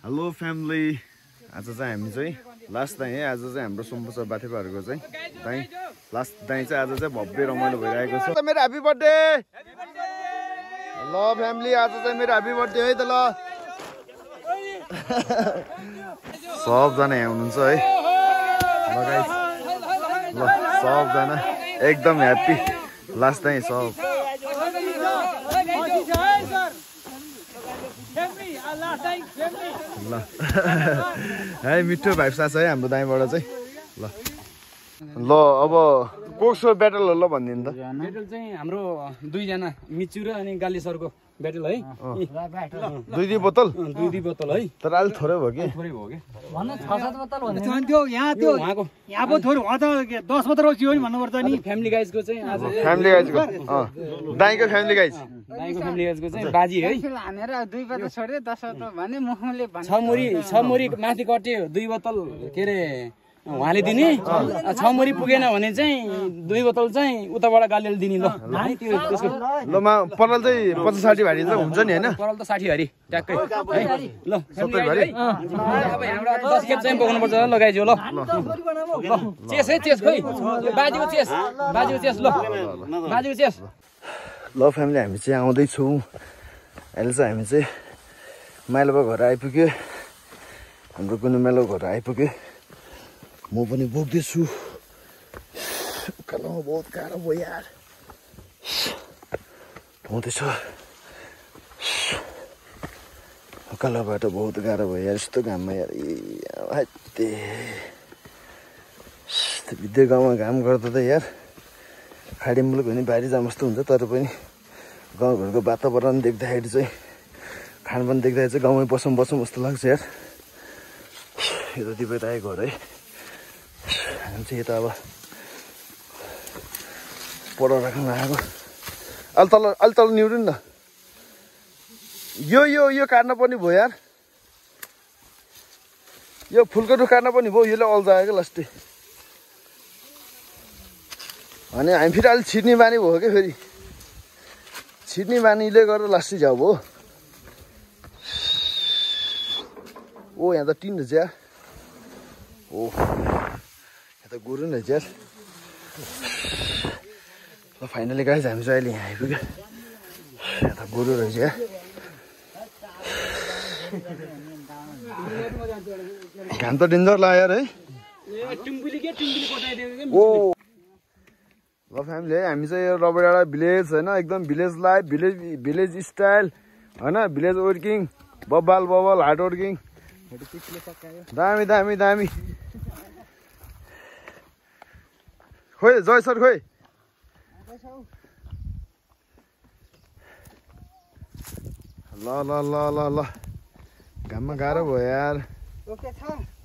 hello family आज चाहिँ हामी चाहिँ लास्ट दाइ है आज चाहिँ हाम्रो सोम्पुचा बाथेपाहरूको चाहिँ दाइ लास्ट दाइ चाहिँ आज चाहिँ भव्य रमाइलो भइरहेको छ मेरो ह्यापी बर्थडे ल फ्यामिली आज चाहिँ मेरो ह्यापी बर्थडे है त ल सबजना यहाँ हुनुहुन्छ है ल गाइस ल सबजना एकदम ह्याप्पी लास्ट दाइ सब ल है मिठो भाइब साथ है हाम्रो दाइबाट चाहिँ ल ल अब कोक्सो ब्याटल ल भनिदिनु त ब्याटल चाहिँ हाम्रो दुईजना मिचु र अनि गाली सरको ब्याटल है दुई बोतल है तर अलि थोरै भयो कि थोरै भयो के भन्नु 6-7 बोतल भन्नु त्यो यहाँ त्यो उहाँको यहाँ पो थोरै हो त 10 बोतल हो नि भन्नु पर्छ नि फ्यामिली गाइजको चाहिँ आज फ्यामिली गाइजको दाइको फ्यामिली गाइज दाइको फ्यामिली गाइजको चाहिँ बाजी है हानेर 2 बोतल छोड्यो 10 बोतल भने मुखले भन्नु छ मुरी माथि कट्यो 2 बोतल के रे उहाँले दिने 6 मुरी पुगेन भने चाहिँ 2 बोतल चाहिँ उताबाट गालीले दिने ल त्यो त्यसको ल परल चाहिँ 50-60 भारी त हुन्छ नि हैन परल त 60 भारी ट्याक्कै ल 70 भारी अब यहाँबाट 10 खेप चाहिँ बोक्नु पर्छ ल गाइजो ल चेस है चेस खोइ बाजीको चेस ल बाजीको चेस ल फ्यामिली हामी चाहिँ आउँदै छौँ अहिले चाहिँ हामी चाहिँ माइलोको घर आइपुग्यो हाम्रो कुनै मेलो घर आइपुग्यो म पनि बोक्दैछु उकालोमा बहुत गाह्रो भयो यार हुँदैछ उकालोबाट बहुत गाह्रो भयो यार यस्तो घाममा यार भित्र गाउँमा घाम गर्दा त यार खाडी मुलुक भने बाहिर जाम जस्तो हुन्छ तर पनि गाउँघरको वातावरण देख्दाखेरि चाहिँ खानपान देख्दाखेरि चाहिँ गाउँमै बसौँ जस्तो लाग्छ यार यो त दिपै घर है हामी चाहिँ यता अब पढ राख्न आएको अलि तल निहुर्नु नि त यो काट्न पनि भयो यार यो फुलको रुख काट्न पनि भयो यसले अल्झायो क्या लास्टै अनि हामी फेरि अलिक छिट्ने बानी भयो क्या फेरि छिट्ने बानीले गर्दा लास्टै झ्याउ भयो ओ यहाँ त टिन रहेछ यार ओ त गोरु नै यार ल फाइनली गाइज हामी चाहिँ अहिले यहाँ आइपुग्यो यहाँ त गोरु रहेछ यार घाम त डेन्जर लाग्यो यार है ओ ल फ्यामिली है हामी चाहिँ यो रबरडाँडा भिलेज होइन एकदम भिलेज लाइफ भिलेज स्टाइल होइन भिलेज वर्किङ बब्बाल हार्ड वर्किङ दामी दामी दामी खोइ जय सर खोइ ल ल ल ल ल घाममा गाह्रो भयो यार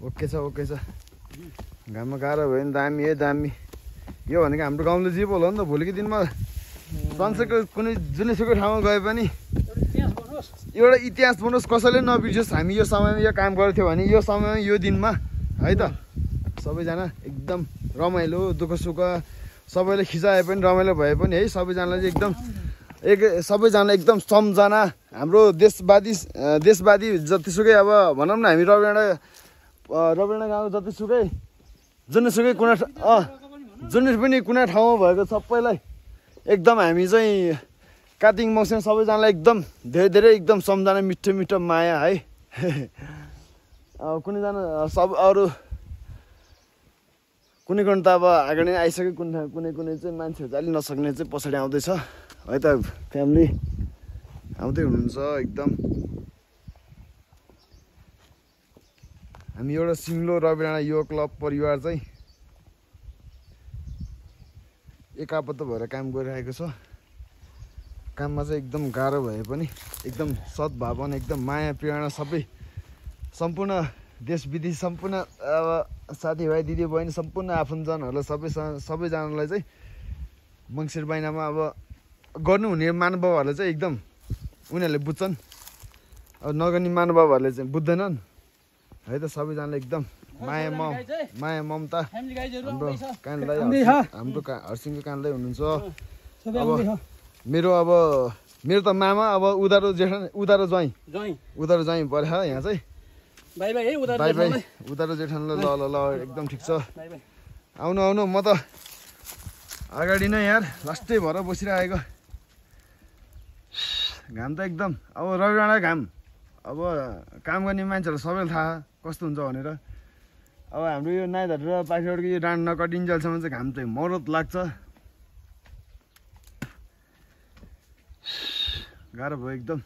ओके छ घाममा गाह्रो भयो नि दामी है दामी यो भनेको हाम्रो गाउँले जीव होला नि त भोलिको दिनमा संसारको कुनै जुनैसुकै ठाउँमा गए पनि एउटा इतिहास बनोस् कसैले नबिर्सियोस् हामी यो समयमा यो काम गर्थ्यौँ भने यो समयमा यो दिनमा है त सबैजना एकदम रमाइलो दुःख सुख सबैले खिचाए पनि रमाइलो भए पनि है सबैजनालाई चाहिँ सबैजना एकदम सम्झना हाम्रो देशवादी जतिसुकै अब भनौँ न हामी रबरडाँडा गाउँ जतिसुकै जुनैसुकै जुनै पनि कुनै ठाउँमा भएको सबैलाई एकदम हामी चाहिँ कार्तिक मौसम सबैजनालाई एकदम धेरै एकदम सम्झना मिठो माया है कुनैजना सब अरू कुनै त अब अगाडि नै आइसक्यो कुनै चाहिँ मान्छेहरू चाहिँ अलिक नसक्ने चाहिँ पछाडि आउँदैछ है त फ्यामिली आउँदै हुनुहुन्छ एकदम हामी एउटा सिङ्लो रबरडाँडा युवा क्लब परिवार चाहिँ एकाबद्ध भएर काम गरिरहेको छ काममा चाहिँ एकदम गाह्रो भए पनि एकदम सद्भावना एकदम माया प्रेरणा सबै सम्पूर्ण देश विदेश सम्पूर्ण अब साथीभाइ दिदीबहिनी सम्पूर्ण आफन्तजनहरूलाई सबैजनालाई चाहिँ मङ्सिर महिनामा अब गर्नुहुने महानुभावहरूले चाहिँ एकदम उनीहरूले बुझ्छन् अब नगर्ने महानुभावहरूले चाहिँ बुझ्दैनन् है त सबैजनाले एकदम माया ममता हाम्रो कानलाई हाम्रो हर्सिङको कानलाई हुनुहुन्छ अब मेरो त मामा अब उधारो ज्वाइँ पऱ्यो यहाँ चाहिँ बाई बाई है उता बाई बाई उता जेठान ल ल ल एकदम ठिक छ आउनु आउनु म त अगाडि नै यार लास्टै भएर बसिरहेको घाम त एकदम अब रविवार घाम अब काम गर्ने मान्छेहरू सबैलाई थाहा कस्तो हुन्छ भनेर अब हाम्रो यो नाइधरी र पाखिरोडको यो डाँड नकटिन्जेलसम्म चाहिँ घाम चाहिँ मरत लाग्छ गाह्रो भयो एकदम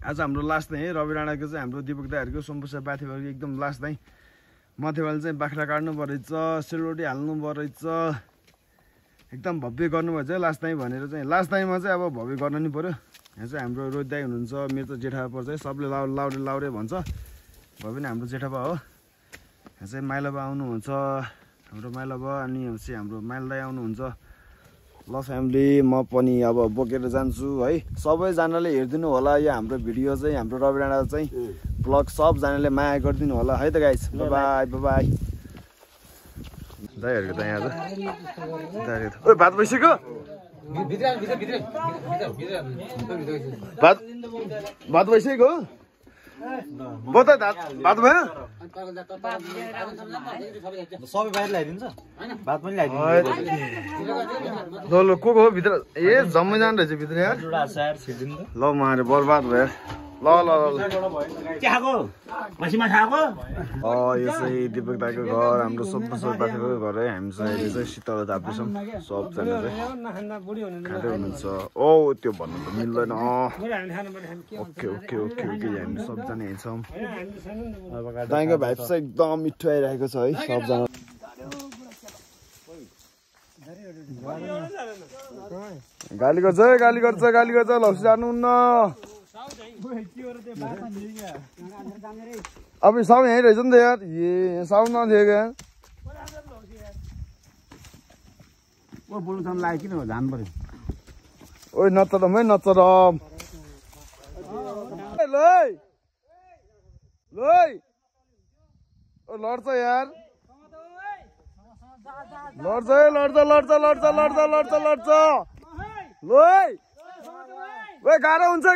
आज हाम्रो लास्ट नै है रवि राणाको चाहिँ हाम्रो दिपक दाइहरूको सोमपुसा बाथेबारको एकदम लास्ट नै माथिवाल चाहिँ बाख्रा काट्नु परेछ सेलरोटी हाल्नु परेछ एकदम भव्य गर्नुभएछ लास्ट टाइम भनेर चाहिँ लास्ट टाइममा चाहिँ अब भव्य गर्न नि पऱ्यो यहाँ चाहिँ हाम्रो रोहित दाइ हुनुहुन्छ मेरो त जेठा पर्छ है सबले लाउरे भन्छ भए पनि हाम्रो जेठा बा हो यहाँ चाहिँ माइलाबा आउनुहुन्छ हाम्रो माइलाबा अनि चाहिँ हाम्रो माइल दाइ आउनुहुन्छ ल फ्यामिली म पनि अब बोकेर जान्छु है सबैजनाले हेरिदिनु होला यो हाम्रो भिडियो चाहिँ हाम्रो रवि राणा चाहिँ ब्लग सबजनाले माया गरिदिनु होला है त गाइस बाई बाई दाइहरूको त यहाँ त ओइ भात भइसक्यो भात भइसक्यो बता भात भयो सबै बाहिर ल्याइदिन्छ भात पनि ल्याइदिन्छ ल को हो भित्र ए जम्मै जानु रहेछ भित्र यार ल मारे बर्बाद भयो ल यो चाहिँ दिपक दाइको घर हाम्रो सबैको घर है हामी चाहिँ अहिले चाहिँ शीतल ताप्दैछौँ सबजना चाहिँ खाँदै हुनुहुन्छ ओ त्यो भन्नु त मिल्दैन ओके ओके ओके ओके हामी सबजना हेर्छौँ दाइको भाइ चाहिँ एकदम मिठो आइरहेको छ है सबजना गाली गर्छ लप्सी जानुहुन्न अब साउन यहीँ रहेछ नि त यार ए साउन नदियो क्या बोल्नु लाग्यो किन जानु पर्यो ओइ नचरम है नचरम लड्छ यार लड्छ ओइ गाह्रो हुन्छ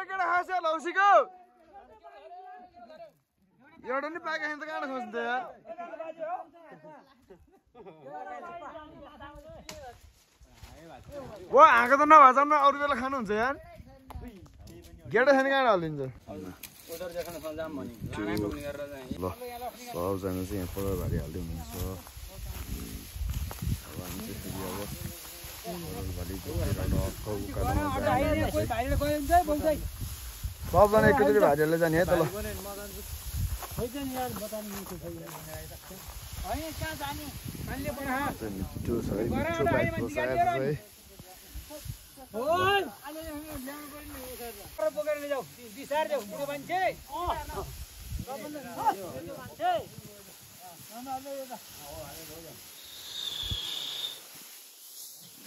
केटा खास लौसीको एउटा नि पाएको त कहाँ खोज्छ यार ओ आएको त नभएछ न अरू बेला खानुहुन्छ यार गेटा छैन कहाँ हालिदिन्छ ल सबजना चाहिँ यहाँ पौडर भारी हाल्दै हुनुहुन्छ अब हामी चाहिँ फेरि अब सबजना एकैचोटि भारी हाल्दै जाने है त ल मिठो छ है मिठो बाइकको सायद है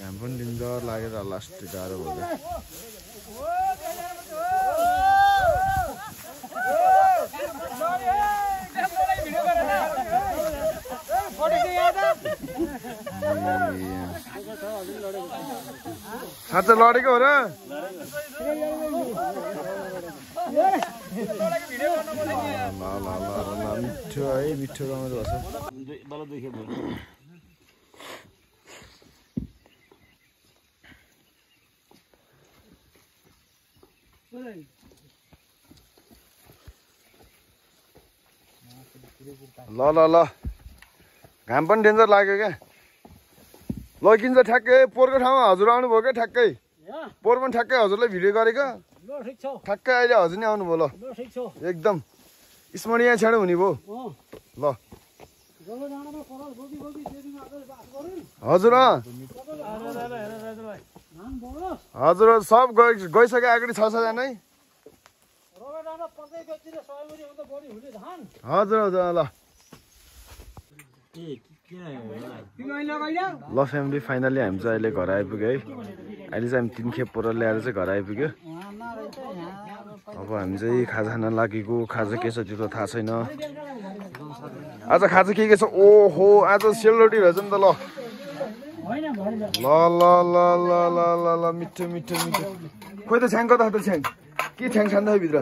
घाम पनि दिनजर लागेर लास्ट गाह्रो भयो साँच्चै लडेको हो र मिठो है मिठो रमाइलो भएको छ ल घाम पनि डेन्जर लाग्यो क्या लगिन्छ ठ्याक्कै पोहोरको ठाउँमा हजुर आउनुभयो क्या ठ्याक्कै पोहोर पनि ठ्याक्कै हजुरलाई भिडियो गरेको ठ्याक्कै अहिले हजुर नै आउनुभयो ल एकदम स्मरणीय क्षण हुने भयो ल हजुर हजुर सब गइसक्यो अगाडि 6-7 जना हजुर हजुर ल ल फ्यामिली फाइनली हामी चाहिँ अहिले घर आइपुग्यो है अहिले चाहिँ हामी 3 खेप पर ल्याएर चाहिँ घर आइपुग्यो अब हामी चाहिँ खाजा खान लागेको खाजा के छ त्यो त थाहा छैन आज खाजा के छ ओहो आज सेलरोटी रहेछ नि त ल ल ल ल ल ल ल ल मिठो मिठो मिठो खोइ त छ्याङ कता त छ्याङ के छ्याङ खान्छ भित्र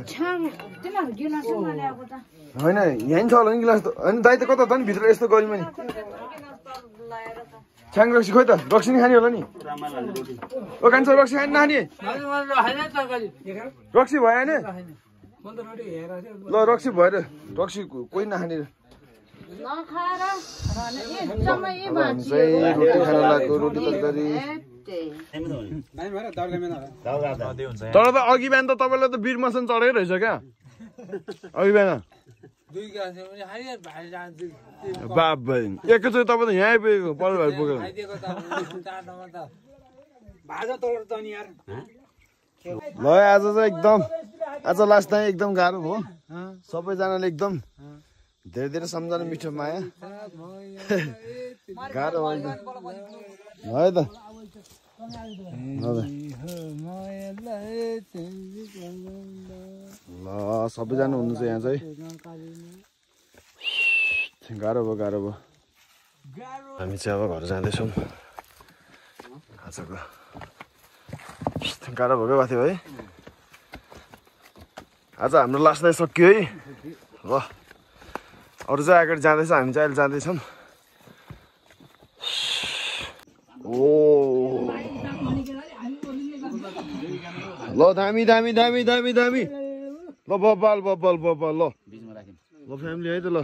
होइन यहाँ छ होला नि गिलास त होइन दाइ त कता त नि भित्र यस्तो गरिमा नि छ्याङ रक्सी खोइ त रक्सी नि खाने होला नि ओ कान्छ रक्सी खाने नखाने रक्सी भएन ल रक्सी भएर रक्सी कोही नखाने रोटी खान लाग्यो रोटी तरकारी तर त अघि बिहान त तपाईँलाई त वीर मसन चढेकै रहेछ क्या अघि बिहान बाबा एकैचोटि तपाईँ त यहाँ आइपुगेको पल्लो भएर पुगेको ल आज चाहिँ एकदम आज लास्ट टाइम एकदम गाह्रो भयो सबैजनाले एकदम धेरै धेरै सम्झना मिठो माया गाह्रो भयो है त ल सबैजना हुनुहुन्छ यहाँ चाहिँ गाह्रो भयो हामी चाहिँ अब घर जाँदैछौँ आजको गाह्रो भएको थियो है आज हाम्रो लास्ट नाइट सक्यो है ल अरू चाहिँ अगाडि जाँदैछ हामी चाहिँ अहिले जाँदैछौँ ओ ल दामी दामी दामी दामी दामी ल बब्बाल बब्बाल बब्बाल ल फ्यामिली है त ल